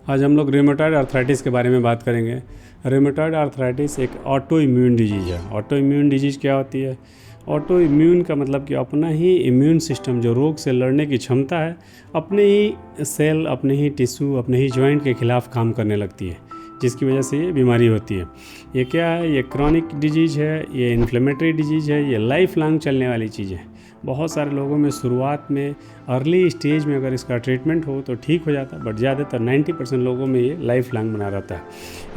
आज हम लोग रेमेटॉइड आर्थराइटिस के बारे में बात करेंगे। रेमेटॉइड आर्थराइटिस एक ऑटो इम्यून डिजीज़ है। ऑटो इम्यून डिजीज़ क्या होती है? ऑटो इम्यून का मतलब कि अपना ही इम्यून सिस्टम जो रोग से लड़ने की क्षमता है, अपने ही सेल, अपने ही टिश्यू, अपने ही जॉइंट के खिलाफ काम करने लगती है, जिसकी वजह से ये बीमारी होती है। ये क्या है? ये क्रॉनिक डिजीज़ है, ये इन्फ्लेमेटरी डिजीज़ है, ये लाइफ लॉन्ग चलने वाली चीज़ है। बहुत सारे लोगों में शुरुआत में अर्ली स्टेज में अगर इसका ट्रीटमेंट हो तो ठीक हो जाता है, बट ज़्यादातर 90% लोगों में ये लाइफ लॉन्ग बना रहता है।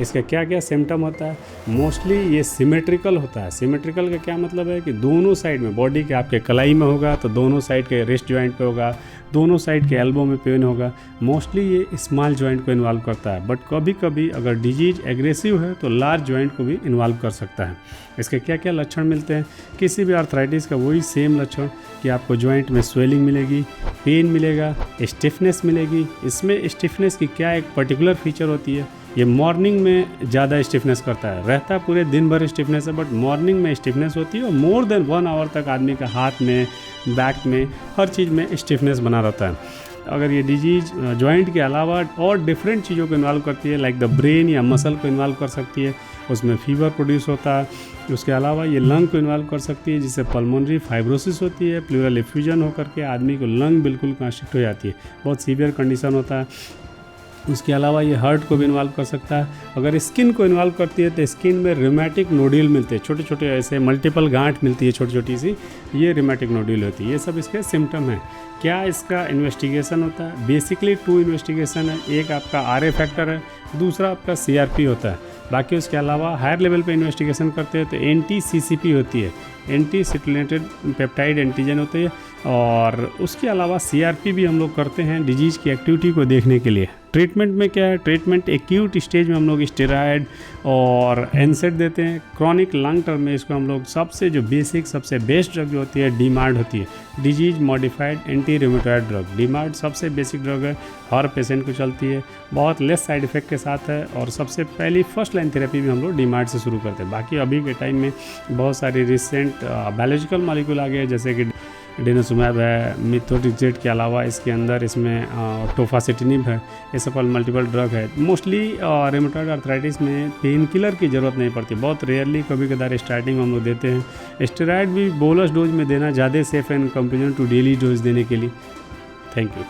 इसका क्या क्या सिम्टम होता है? मोस्टली ये सिमेट्रिकल होता है। सिमेट्रिकल का क्या मतलब है कि दोनों साइड में, बॉडी के आपके कलाई में होगा तो दोनों साइड के रिस्ट जॉइंट पे होगा, दोनों साइड के एल्बो में पेन होगा। मोस्टली ये स्मॉल जॉइंट को इन्वॉल्व करता है, बट कभी कभी अगर डिजीज एग्रेसिव है तो लार्ज जॉइंट को भी इन्वॉल्व कर सकता है। इसके क्या क्या लक्षण मिलते हैं? किसी भी आर्थराइटिस का वही सेम लक्षण कि आपको जॉइंट में स्वेलिंग मिलेगी, पेन मिलेगा, स्टिफनेस मिलेगी। इसमें स्टिफनेस की क्या एक पर्टिकुलर फीचर होती है, ये मॉर्निंग में ज़्यादा स्टिफनेस करता है। रहता है पूरे दिन भर स्टिफनेस है, बट मॉर्निंग में स्टिफनेस होती है और मोर देन 1 आवर तक आदमी का हाथ में, बैक में, हर चीज़ में स्टिफनेस बना रहता है। अगर ये डिजीज़ जॉइंट के अलावा और डिफरेंट चीज़ों को इन्वॉल्व करती है, लाइक द ब्रेन या मसल को इन्वॉल्व कर सकती है, उसमें फीवर प्रोड्यूस होता है। उसके अलावा ये लंग को इन्वॉल्व कर सकती है, जिससे पल्मोनरी फाइब्रोसिस होती है, प्लूरल एफ्यूजन होकर के आदमी को लंग बिल्कुल कंस्ट्रिक्ट हो जाती है, बहुत सीवियर कंडीशन होता है। उसके अलावा ये हार्ट को भी इन्वॉल्व कर सकता है। अगर स्किन को इन्वॉल्व करती है तो स्किन में रिमेटिक नोड्यूल मिलते हैं, छोटे छोटे ऐसे मल्टीपल गांठ मिलती है, छोटी छोटी सी, ये रिमेटिक नोड्यूल होती है। ये सब इसके सिम्टम हैं। क्या इसका इन्वेस्टिगेशन होता है? बेसिकली 2 इन्वेस्टिगेशन है। एक आपका RA फैक्टर है, दूसरा आपका CRP होता है। बाकी उसके अलावा हायर लेवल पे इन्वेस्टिगेशन करते हैं तो NT-CCP होती है, एंटी सिटुलेटेड पेप्टाइड एंटीजन होती है। और उसके अलावा CRP भी हम लोग करते हैं डिजीज़ की एक्टिविटी को देखने के लिए। ट्रीटमेंट में क्या है? ट्रीटमेंट एक्यूट स्टेज में हम लोग स्टेरॉयड और NSAID देते हैं। क्रॉनिक लॉन्ग टर्म में इसको हम लोग सबसे जो बेसिक, सबसे बेस्ट ड्रग जो होती है DMARD होती है, disease modified anti rheumatoid drug. DMARD सबसे बेसिक ड्रग है, हर पेशेंट को चलती है, बहुत लेस साइड इफेक्ट के साथ है, और सबसे पहली फर्स्ट लाइन थेरेपी भी हम लोग DMARD से शुरू करते हैं। बाकी अभी के टाइम में बहुत सारी रिसेंट बायोलॉजिकल मॉलिक्यूल आ गए, जैसे कि डेनोसुमैब है, मिथोट्रिक्सेट के अलावा इसमें टोफासिटिनिब है। ये सब मल्टीपल ड्रग है। मोस्टली रेमेटॉइड आर्थराइटिस में पेन किलर की ज़रूरत नहीं पड़ती, बहुत रेयरली कभी कदार स्टार्टिंग में हम लोग देते हैं। स्टेरॉयड भी बोलस डोज में देना ज़्यादा safe and comparison to daily dose देने के लिए। Thank you.